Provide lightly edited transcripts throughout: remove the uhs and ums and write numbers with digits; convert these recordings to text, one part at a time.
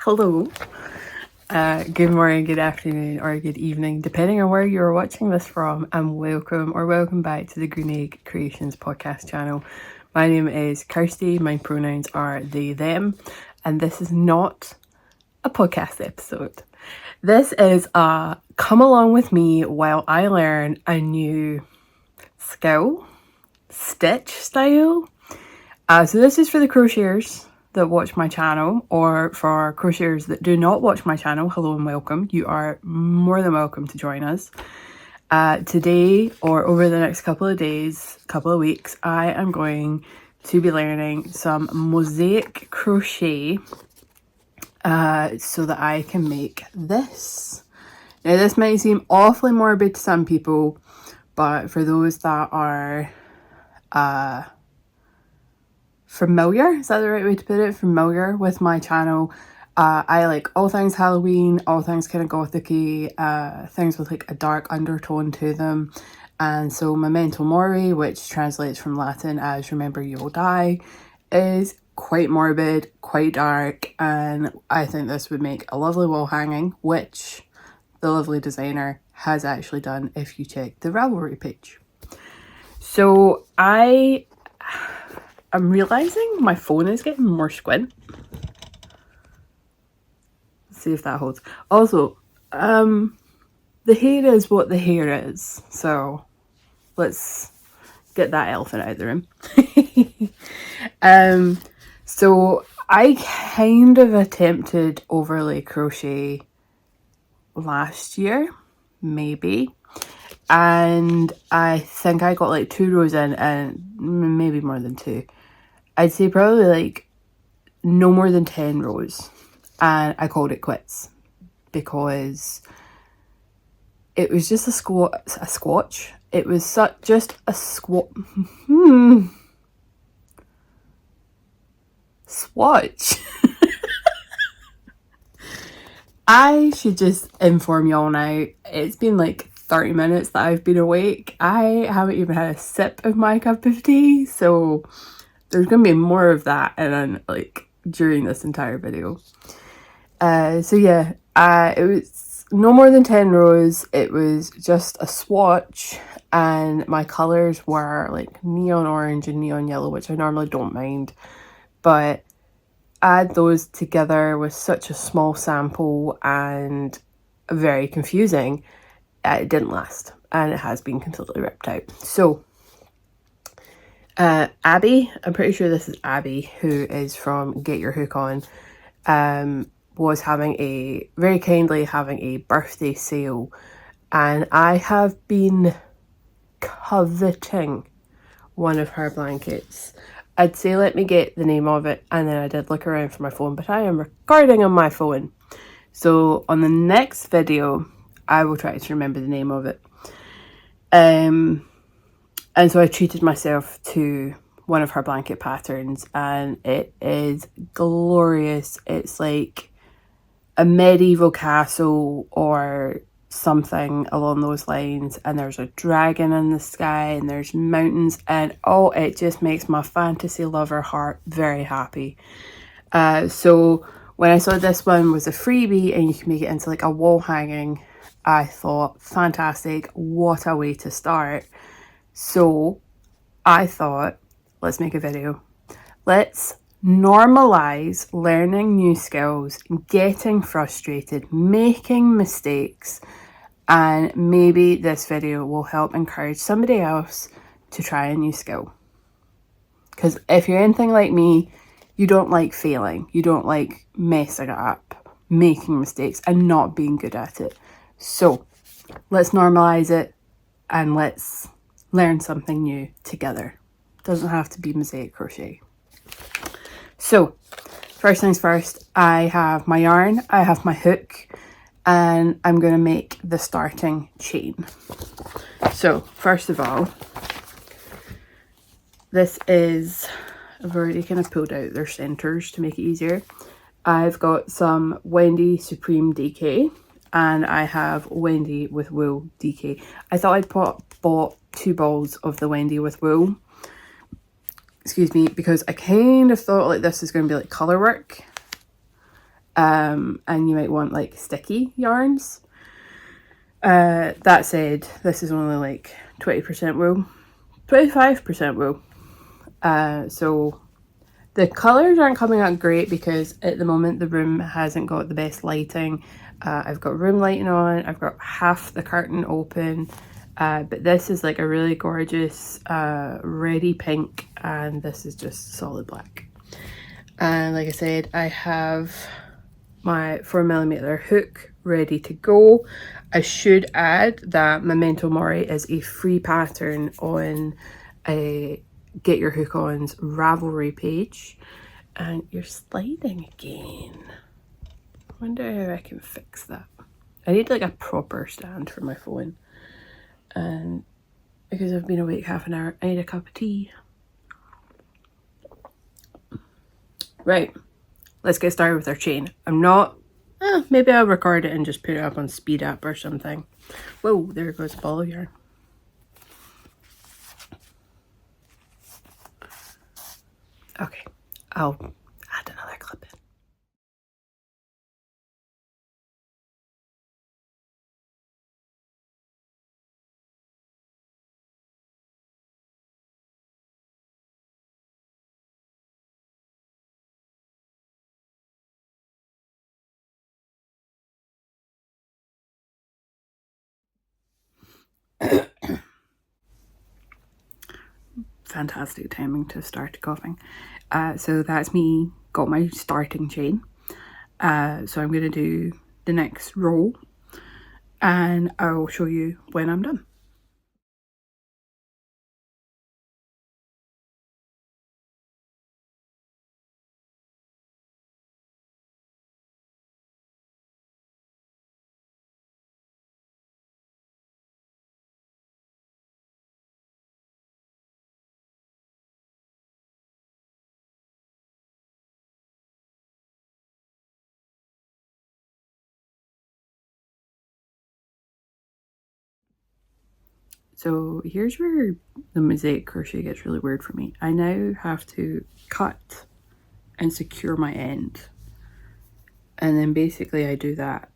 Hello. Good morning, good afternoon, or good evening, depending on where you're watching this from, and welcome back to the Grianaig Creations podcast channel. My name is Kirsty, my pronouns are they, them, and this is not a podcast episode. This is a come along with me while I learn a new skill, stitch style. So this is for the crocheters that watch my channel, or for crocheters that do not watch my channel. Hello and welcome. You are more than welcome to join us. Today, or over the next couple of weeks, I am going to be learning some Mosaic Crochet so that I can make this. Now this might seem awfully morbid to some people, but for those that are familiar, is that the right way to put it? Familiar with my channel. I like all things Halloween, all things kind of gothic-y, things with like a dark undertone to them. And so Memento Mori, which translates from Latin as remember you will die, is quite morbid, quite dark, and I think this would make a lovely wall hanging, which the lovely designer has actually done if you check the Ravelry page. So I'm realising my phone is getting more squint. Let's see if that holds. Also, the hair is what the hair is. So let's get that elephant out of the room. So I kind of attempted overlay crochet last year, maybe. And I think I got like 2 rows in, and maybe more than 2. I'd say probably like no more than 10 rows, and I called it quits because it was just a squatch. It was just a swatch. I should just inform y'all now, it's been like 30 minutes that I've been awake. I haven't even had a sip of my cup of tea, so there's gonna be more of that and like during this entire video. So yeah, it was no more than 10 rows. It was just a swatch, and my colors were like neon orange and neon yellow, which I normally don't mind, but add those together with such a small sample and very confusing, it didn't last, and it has been completely ripped out. So Abby, I'm pretty sure this is Abby, who is from Get Your Hook On, was very kindly having a birthday sale, and I have been coveting one of her blankets. I'd say let me get the name of it, and then I did look around for my phone, but I am recording on my phone. So on the next video, I will try to remember the name of it. And so I treated myself to one of her blanket patterns, and it is glorious. It's like a medieval castle or something along those lines, and there's a dragon in the sky, and there's mountains, and oh, it just makes my fantasy lover heart very happy. So when I saw this one was a freebie and you can make it into like a wall hanging, I thought, fantastic, what a way to start. So I thought, let's make a video. Let's normalize learning new skills, getting frustrated, making mistakes, and maybe this video will help encourage somebody else to try a new skill. Because if you're anything like me, you don't like failing. You don't like messing it up, making mistakes, and not being good at it. So let's normalize it and let's learn something new together. Doesn't have to be Mosaic Crochet. So first things first, I have my yarn, I have my hook, and I'm going to make the starting chain. So first of all, this is, I've already kind of pulled out their centers to make it easier. I've got some Wendy Supreme DK, and I have Wendy with Wool DK. I thought I'd bought 2 balls of the Wendy with Wool, excuse me, because I kind of thought like this is going to be like colour work, and you might want like sticky yarns. That said, this is only like 20% wool, 25% wool. So the colours aren't coming out great because at the moment the room hasn't got the best lighting. I've got room lighting on, I've got half the curtain open, but this is like a really gorgeous reddy pink, and this is just solid black. And like I said, I have my 4mm hook ready to go. I should add that Memento Mori is a free pattern on a Get Your Hook On's Ravelry page. And you're sliding again. I wonder how I can fix that. I need like a proper stand for my phone. And because I've been awake half an hour, I need a cup of tea. Right, let's get started with our chain. I'm not, maybe I'll record it and just put it up on speed up or something. Whoa, there goes a ball of yarn. Okay, I'll add another clip in. Fantastic timing to start coughing. So that's me, got my starting chain. So I'm going to do the next row and I'll show you when I'm done. So here's where the Mosaic Crochet gets really weird for me. I now have to cut and secure my end. And then basically I do that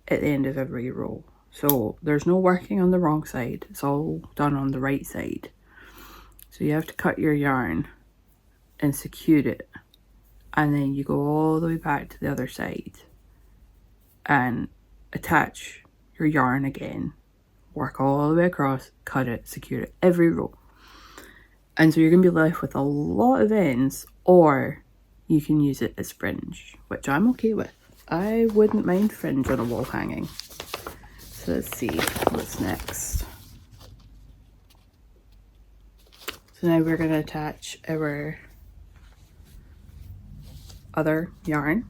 at the end of every row. So there's no working on the wrong side. It's all done on the right side. So you have to cut your yarn and secure it. And then you go all the way back to the other side and attach your yarn again. Work all the way across, cut it, secure it, every row. And so you're going to be left with a lot of ends, or you can use it as fringe, which I'm okay with. I wouldn't mind fringe on a wall hanging. So let's see what's next. So now we're going to attach our other yarn.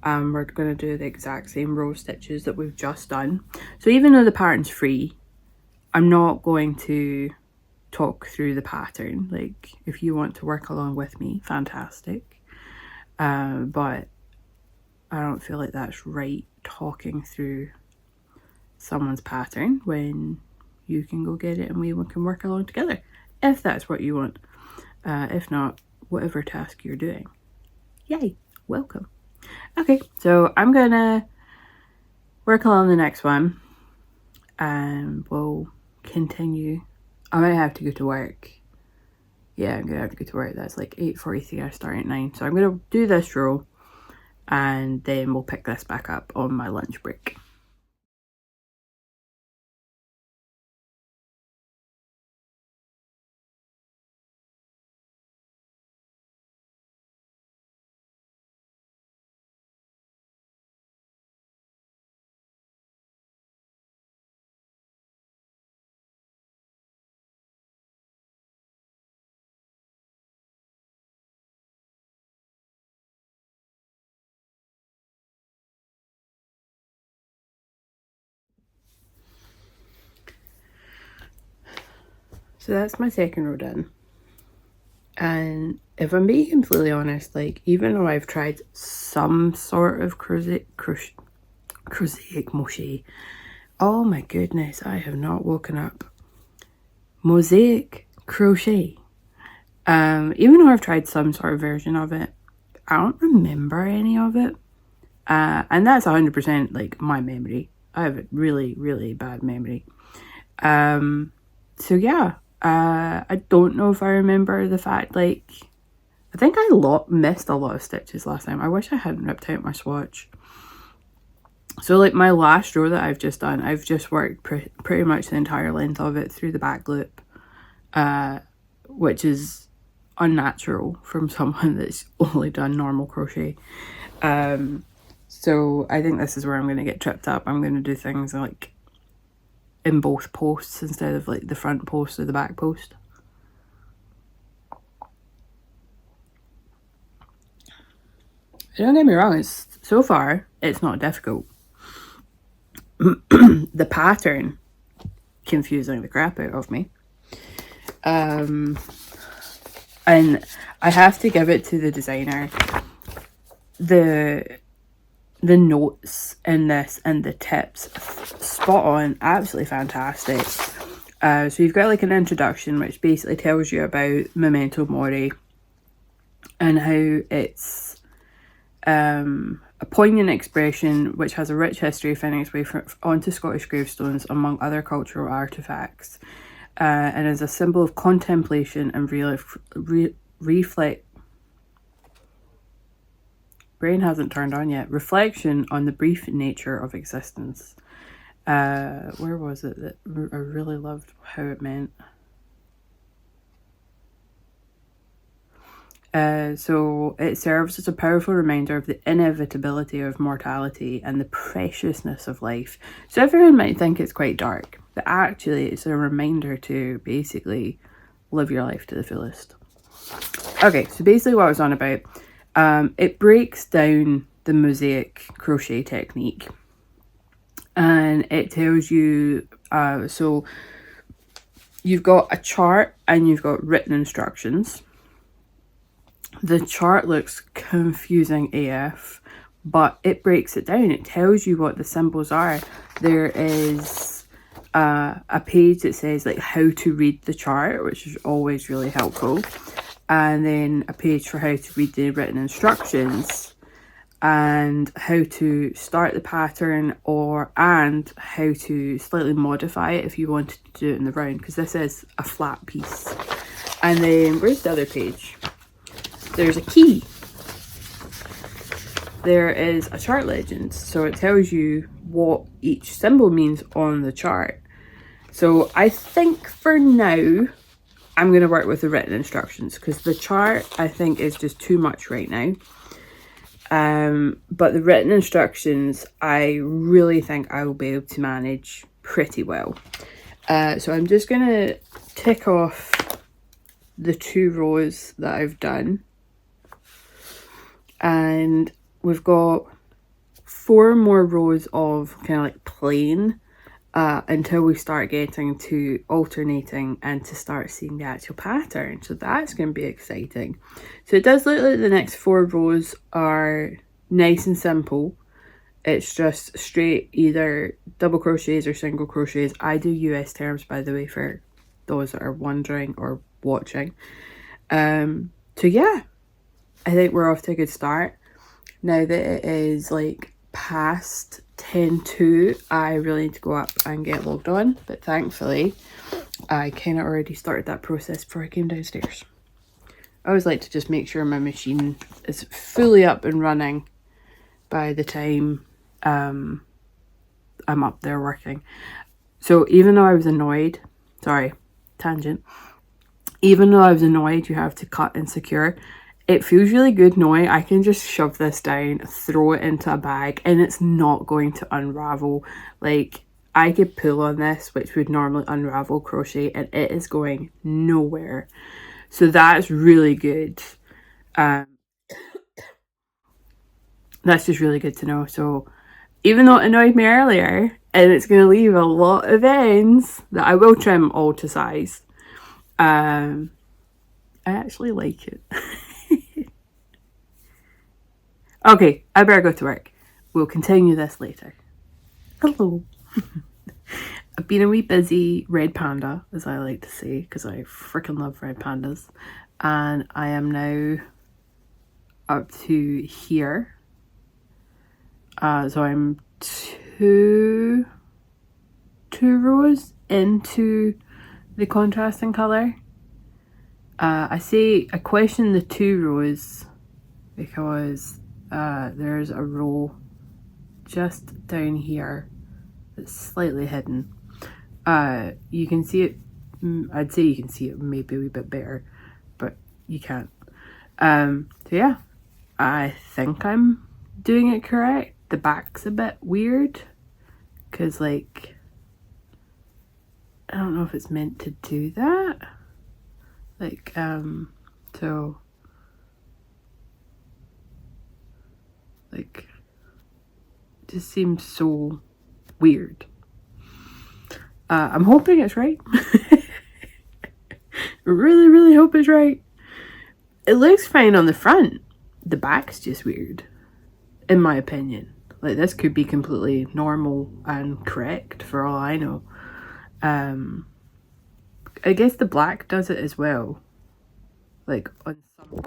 We're going to do the exact same row stitches that we've just done. So even though the pattern's free, I'm not going to talk through the pattern. Like, if you want to work along with me, fantastic. But I don't feel like that's right, talking through someone's pattern when you can go get it and we can work along together, if that's what you want. If not, whatever task you're doing. Yay, welcome. Okay, so I'm gonna work along the next one and we'll continue. I might have to go to work. Yeah, I'm gonna have to go to work. That's like 8:43. I start at 9. So I'm gonna do this row and then we'll pick this back up on my lunch break. So that's my second row done. And if I'm being completely honest, like, even though I've tried some sort of crochet, oh my goodness, I have not woken up. Mosaic Crochet. Even though I've tried some sort of version of it, I don't remember any of it. And that's 100% like my memory. I have a really, really bad memory. So yeah, I don't know if I remember the fact, like, I think I missed a lot of stitches last time. I wish I hadn't ripped out my swatch. So like my last row that I've just done, I've just worked pretty much the entire length of it through the back loop, which is unnatural from someone that's only done normal crochet. So I think this is where I'm going to get tripped up. I'm going to do things like in both posts instead of like the front post or the back post. Don't get me wrong, so far it's not difficult. The pattern confusing the crap out of me. And I have to give it to the designer. The notes in this and the tips, spot on, absolutely fantastic. So you've got like an introduction which basically tells you about Memento Mori and how it's a poignant expression which has a rich history finding its way onto Scottish gravestones among other cultural artefacts, and is a symbol of contemplation and brain hasn't turned on yet. Reflection on the brief nature of existence. Where was it that I really loved how it meant? So it serves as a powerful reminder of the inevitability of mortality and the preciousness of life. So everyone might think it's quite dark, but actually it's a reminder to basically live your life to the fullest. Okay, so basically what I was on about, it breaks down the Mosaic crochet technique, and it tells you, so you've got a chart and you've got written instructions. The chart looks confusing AF, but it breaks it down. It tells you what the symbols are. There is a page that says like how to read the chart, which is always really helpful. And then a page for how to read the written instructions and how to start the pattern, and how to slightly modify it if you wanted to do it in the round, because this is a flat piece. And then where's the other page? There's a key. There is a chart legend, so it tells you what each symbol means on the chart. So I think for now I'm going to work with the written instructions, because the chart I think is just too much right now. But the written instructions I really think I will be able to manage pretty well. So I'm just going to tick off the 2 rows that I've done. And we've got 4 more rows of kind of like plain until we start getting to alternating and to start seeing the actual pattern. So that's going to be exciting. So it does look like the next 4 rows are nice and simple. It's just straight either double crochets or single crochets. I do US terms, by the way, for those that are wondering or watching. So yeah, I think we're off to a good start. Now that it is like past 10:02, I really need to go up and get logged on, but thankfully I kind of already started that process before I came downstairs. I always like to just make sure my machine is fully up and running by the time I'm up there working. So even though I was annoyed, sorry, tangent, even though I was annoyed you have to cut and secure, it feels really good knowing I can just shove this down, throw it into a bag, and it's not going to unravel. Like, I could pull on this, which would normally unravel crochet, and it is going nowhere. So that's really good. That's just really good to know. So even though it annoyed me earlier, and it's going to leave a lot of ends that I will trim all to size, I actually like it. Okay, I better go to work. We'll continue this later. Hello. I've been a wee busy red panda, as I like to say, because I freaking love red pandas. And I am now up to here. So I'm two rows into the contrasting colour. I question the 2 rows because there's a row just down here that's slightly hidden. You can see it, I'd say you can see it maybe a wee bit better, but you can't. So yeah, I think I'm doing it correct. The back's a bit weird because, like, I don't know if it's meant to do that. Like, so, like, it just seems so weird. I'm hoping it's right. Really, really hope it's right. It looks fine on the front. The back's just weird, in my opinion. Like, this could be completely normal and correct for all I know. I guess the black does it as well. Like, on some...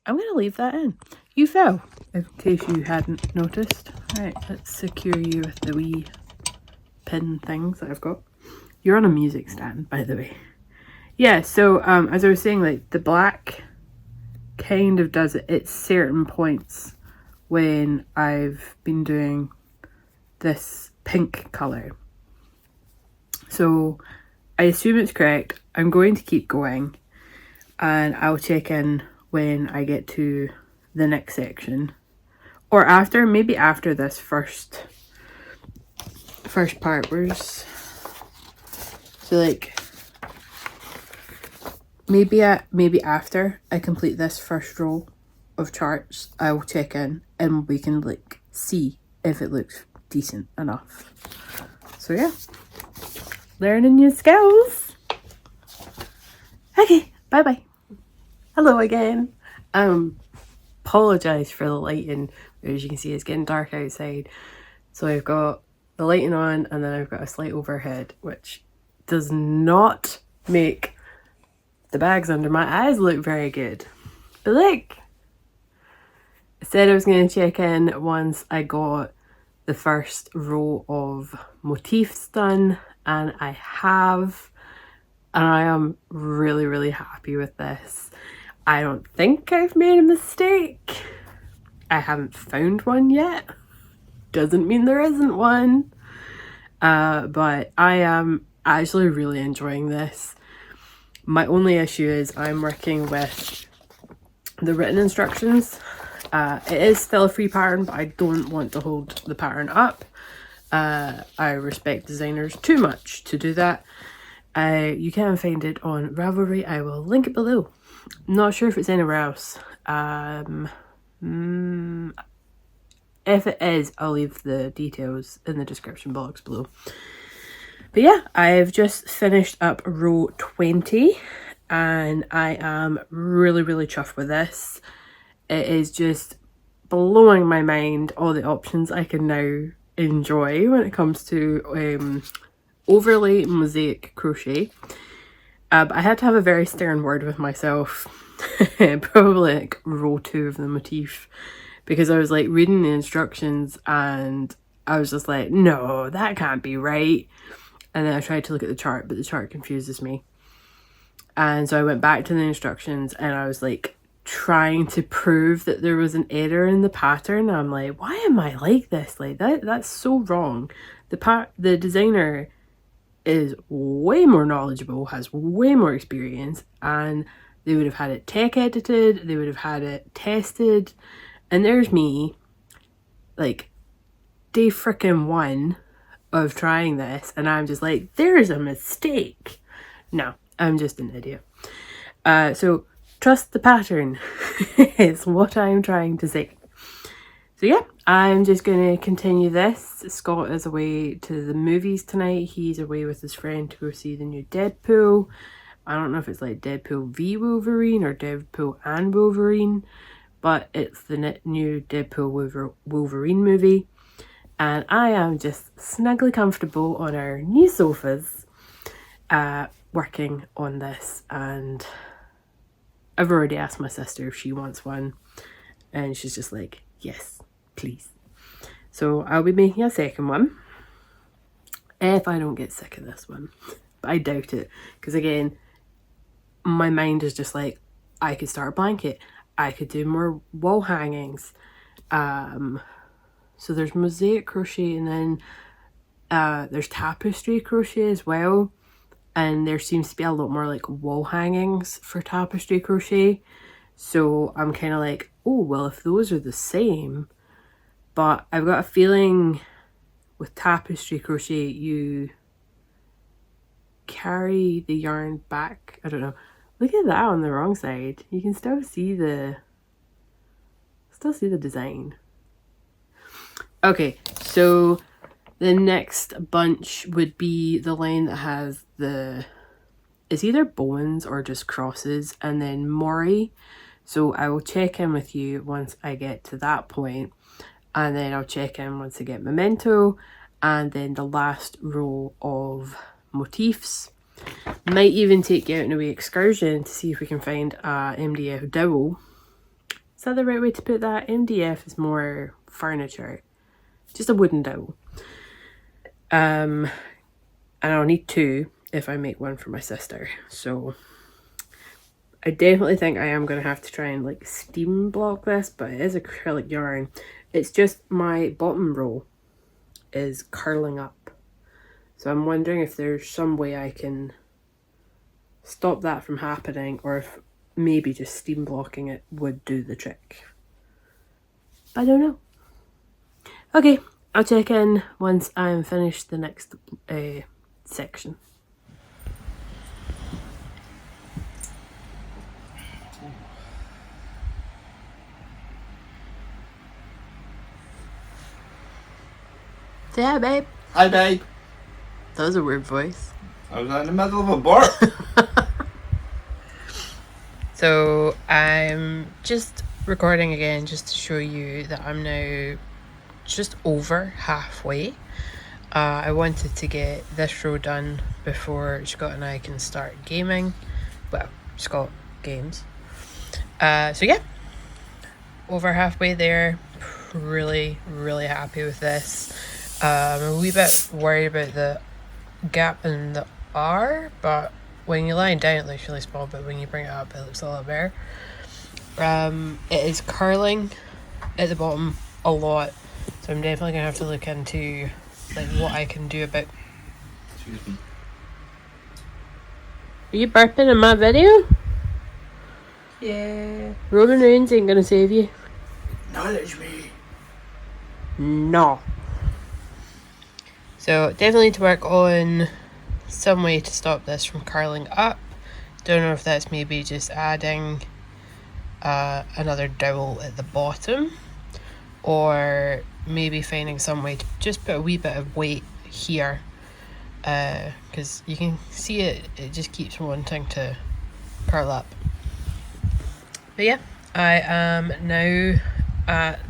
I'm going to leave that in. You fell, in case you hadn't noticed. Right, let's secure you with the wee pin things that I've got. You're on a music stand, by the way. Yeah, so as I was saying, like, the black kind of does it at certain points when I've been doing this pink colour. So I assume it's correct. I'm going to keep going and I'll check in when I get to the next section, or after, maybe after this first part. Where's, so like, maybe after I complete this first row of charts, I will check in and we can, like, see if it looks decent enough. So yeah, learning new skills. Okay, bye bye. Hello again. Apologise for the lighting. As you can see, it's getting dark outside, so I've got the lighting on and then I've got a slight overhead, which does not make the bags under my eyes look very good. But look, I said I was going to check in once I got the first row of motifs done, and I have, and I am really, really happy with this. I don't think I've made a mistake. I haven't found one yet. Doesn't mean there isn't one. But I am actually really enjoying this. My only issue is I'm working with the written instructions. It is still a free pattern, but I don't want to hold the pattern up. I respect designers too much to do that. You can find it on Ravelry. I will link it below. Not sure if it's anywhere else. If it is, I'll leave the details in the description box below. But yeah, I've just finished up row 20 and I am really, really chuffed with this. It is just blowing my mind, all the options I can now enjoy when it comes to overlay Mosaic Crochet. But I had to have a very stern word with myself, probably like row 2 of the motif, because I was like reading the instructions and I was just like, no, that can't be right. And then I tried to look at the chart, but the chart confuses me. And so I went back to the instructions and I was like trying to prove that there was an error in the pattern. I'm like, why am I like this? Like, that's so wrong. The designer is way more knowledgeable, has way more experience, and they would have had it tech edited, they would have had it tested, and there's me, like, day frickin' 1 of trying this, and I'm just like, there's a mistake. No, I'm just an idiot. So trust the pattern is what I'm trying to say. So yeah, I'm just going to continue this. Scott is away to the movies tonight. He's away with his friend to go see the new Deadpool. I don't know if it's like Deadpool v Wolverine or Deadpool and Wolverine, but it's the new Deadpool Wolverine movie. And I am just snugly comfortable on our new sofas, working on this, and I've already asked my sister if she wants one, and she's just like, yes, please. So I'll be making a second one if I don't get sick of this one, but I doubt it, because again, my mind is just like, I could start a blanket, I could do more wall hangings. So there's Mosaic Crochet, and then there's Tapestry Crochet as well, and there seems to be a lot more like wall hangings for Tapestry Crochet. So I'm kind of like, oh well, if those are the same. But I've got a feeling with Tapestry Crochet you carry the yarn back. I don't know. Look at that on the wrong side. You can still see the design. Okay, so the next bunch would be the line that has it's either bones or just crosses, and then Mori. So I will check in with you once I get to that point, and then I'll check in once I get Memento, and then the last row of motifs. Might even take you out on a wee excursion to see if we can find a MDF dowel. Is that the right way to put that? MDF is more furniture. Just a wooden dowel. And I'll need 2 if I make one for my sister. So I definitely think I am going to have to try and like steam block this, but it is acrylic yarn. It's just my bottom row is curling up. So I'm wondering if there's some way I can stop that from happening, or if maybe just steam blocking it would do the trick. I don't know. Okay, I'll check in once I'm finished the next section. Say hi, babe. Hi, babe. That was a weird voice. I was in the middle of a burp. So I'm just recording again just to show you that I'm now just over halfway. I wanted to get this row done before Scott and I can start gaming. Well, Scott games. So yeah, over halfway there. Really happy with this. I'm a wee bit worried about the gap in the R, but when you lie down it looks really small, but when you bring it up it looks a lot better. It is curling at the bottom a lot, so I'm definitely gonna have to look into like what I can do about. Excuse me. Are you burping in my video? Yeah. Rolling rounds ain't gonna save you. Acknowledge me. No. So definitely need to work on some way to stop this from curling up. Don't know if that's maybe just adding another dowel at the bottom, or maybe finding some way to just put a wee bit of weight here, because you can see it just keeps wanting to curl up. But yeah, I am now at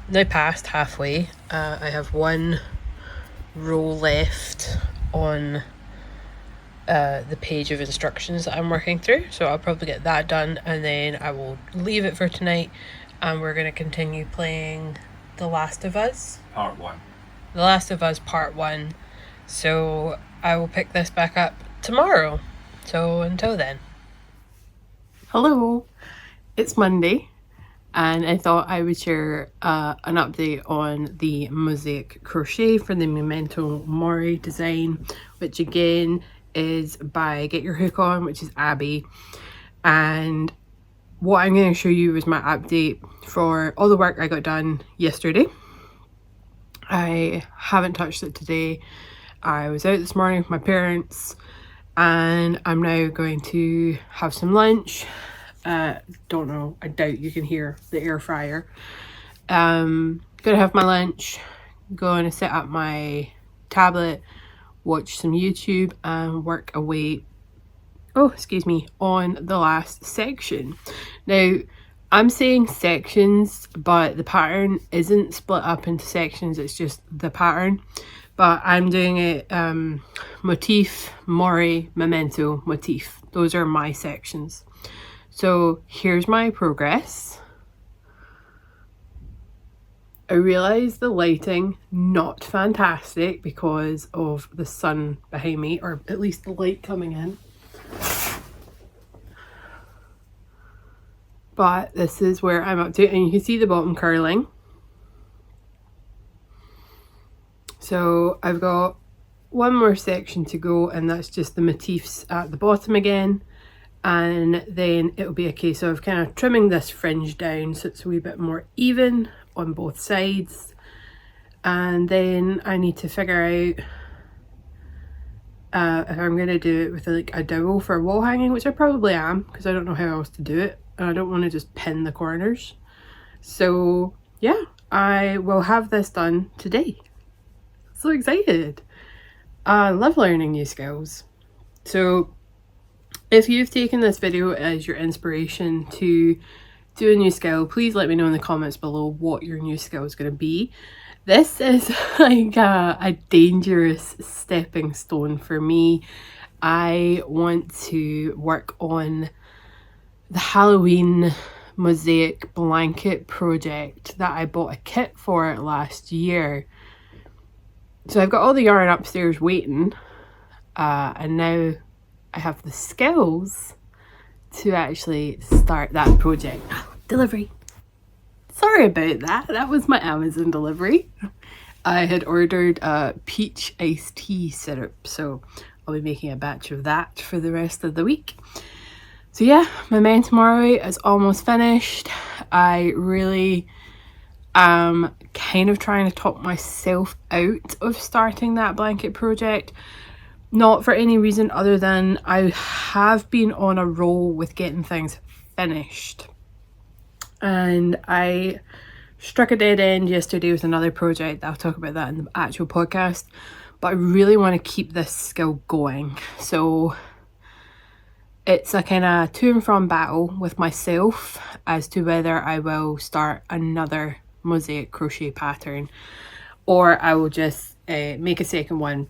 now past halfway. I have one row left on the page of instructions that I'm working through, so I'll probably get that done, and then I will leave it for tonight, and we're going to continue playing The Last of Us Part 1. The Last of Us Part 1. So I will pick this back up tomorrow. So until then. Hello, it's Monday, and I thought I would share an update on the Mosaic Crochet for the Memento Mori design, which again is by Get Your Hook On, which is Abby. And what I'm going to show you is my update for all the work I got done yesterday. I haven't touched it today. I was out this morning with my parents, and I'm now going to have some lunch. Don't know, I doubt you can hear the air fryer. Gonna have my lunch, going to set up my tablet, watch some YouTube, and work away, on the last section. Now, I'm saying sections, but the pattern isn't split up into sections, it's just the pattern. but I'm doing it motif, mori, memento, motif. Those are my sections. So here's my progress. I realised the lighting not fantastic because of the sun behind me, or at least the light coming in. But this is where I'm up to, and you can see the bottom curling. So I've got one more section to go, and that's just the motifs at the bottom again. And then it'll be a case of kind of trimming this fringe down so it's a wee bit more even on both sides. And then I need to figure out if I'm going to do it with like a dowel for wall hanging, which I probably am because I don't know how else to do it, and I don't want to just pin the corners. So yeah, I will have this done today. So excited. I love learning new skills. So if you've taken this video as your inspiration to do a new skill, please let me know in the comments below what your new skill is going to be. This is like a dangerous stepping stone for me. I want to work on the Halloween mosaic blanket project that I bought a kit for last year. So I've got all the yarn upstairs waiting, and now I have the skills to actually start that project. Delivery. Sorry about that. That was my Amazon delivery. I had ordered a peach iced tea syrup, so I'll be making a batch of that for the rest of the week. So yeah, my Memento Mori is almost finished. I really am kind of trying to talk myself out of starting that blanket project. Not for any reason other than I have been on a roll with getting things finished. And I struck a dead end yesterday with another project. I'll talk about that in the actual podcast. But I really want to keep this skill going. So it's a kind of to and from battle with myself as to whether I will start another mosaic crochet pattern or I will just make a second one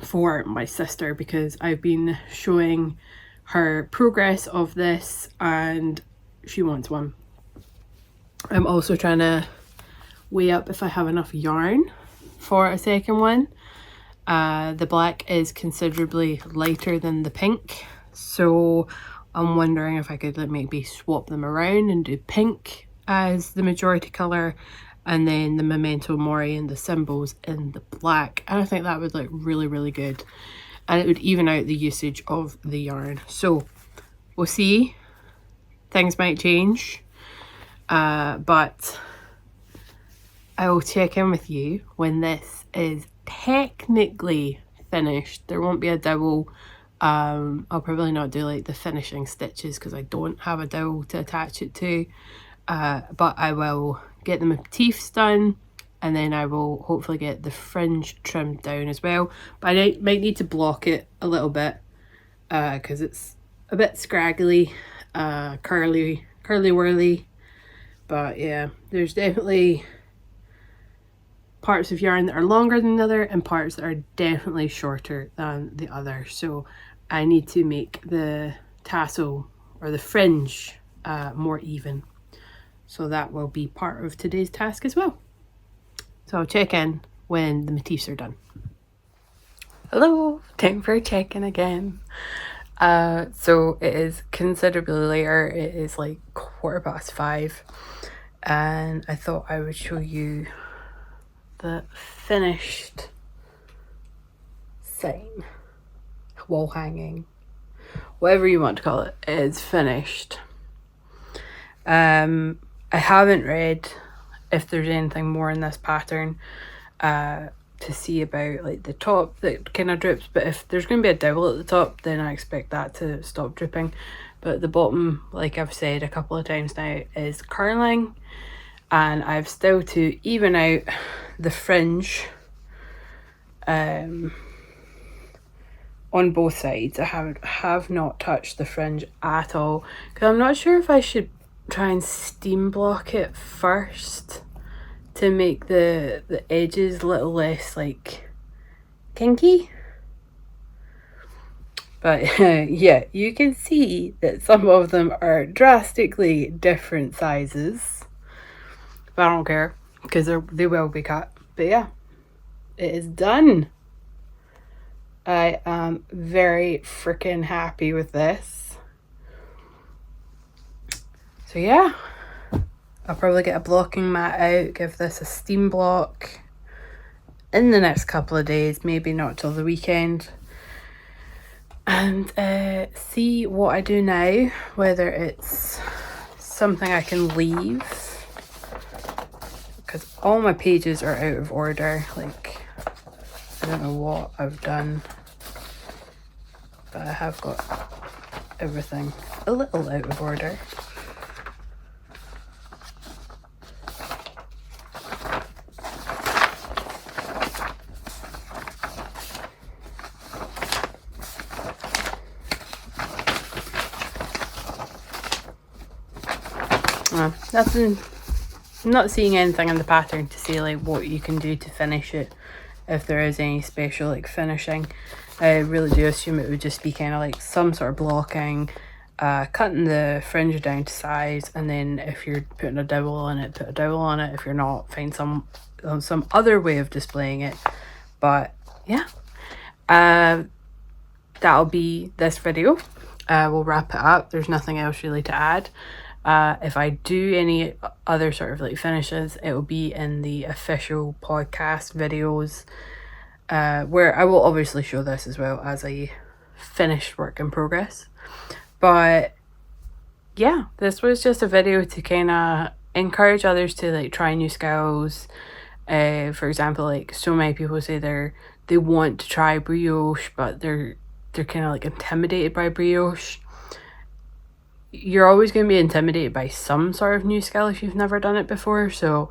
for my sister, because I've been showing her progress of this and she wants one. I'm also trying to weigh up if I have enough yarn for a second one. The black is considerably lighter than the pink, so I'm wondering if I could like maybe swap them around and do pink as the majority colour and then the Memento Mori and the symbols in the black. And I think that would look really, really good. And it would even out the usage of the yarn. So we'll see. Things might change. But I will check in with you when this is technically finished. There won't be a dowel. I'll probably not do like the finishing stitches because I don't have a dowel to attach it to. But I will get the motifs done, and then I will hopefully get the fringe trimmed down as well. But I might need to block it a little bit because it's a bit scraggly, curly whirly. But yeah, there's definitely parts of yarn that are longer than the other and parts that are definitely shorter than the other. So I need to make the tassel or the fringe more even. So that will be part of today's task as well. So I'll check in when the motifs are done. Hello, time for a check-in again. So it is considerably later. It is like 5:15. And I thought I would show you the finished sign, wall hanging, whatever you want to call it, is finished. I haven't read if there's anything more in this pattern to see about like the top that kind of drips, but if there's going to be a dowel at the top, then I expect that to stop dripping. But the bottom, like I've said a couple of times now, is curling, and I've still to even out the fringe on both sides. I have not touched the fringe at all because I'm not sure if I should try and steam block it first to make the edges a little less like kinky. But yeah, you can see that some of them are drastically different sizes. But I don't care, because they will be cut. But yeah, it is done. I am very freaking happy with this. So yeah, I'll probably get a blocking mat out, give this a steam block in the next couple of days, maybe not till the weekend, and see what I do now, whether it's something I can leave, because all my pages are out of order. Like, I don't know what I've done, but I have got everything a little out of order. Nothing. I'm not seeing anything in the pattern to say like what you can do to finish it, if there is any special like finishing. I really do assume it would just be kind of like some sort of blocking, cutting the fringe down to size, and then if you're putting a dowel on it, put a dowel on it. If you're not, find some other way of displaying it. But yeah, that'll be this video. We'll wrap it up. There's nothing else really to add. If I do any other sort of like finishes, it will be in the official podcast videos, where I will obviously show this as well as a finished work in progress. But yeah, this was just a video to kind of encourage others to like try new skills. For example, like so many people say they want to try brioche, but they're kind of like intimidated by brioche. You're always going to be intimidated by some sort of new skill if you've never done it before. So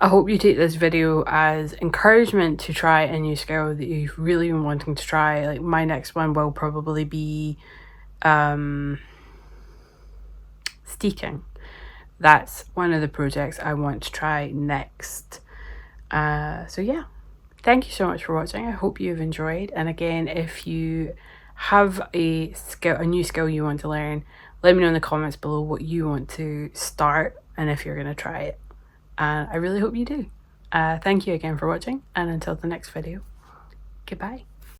I hope you take this video as encouragement to try a new skill that you've really been wanting to try. Like my next one will probably be steeking. That's one of the projects I want to try next. So yeah, thank you so much for watching. I hope you've enjoyed. And again, if you have a new skill you want to learn, let me know in the comments below what you want to start and if you're going to try it. And I really hope you do. Thank you again for watching, and until the next video, goodbye.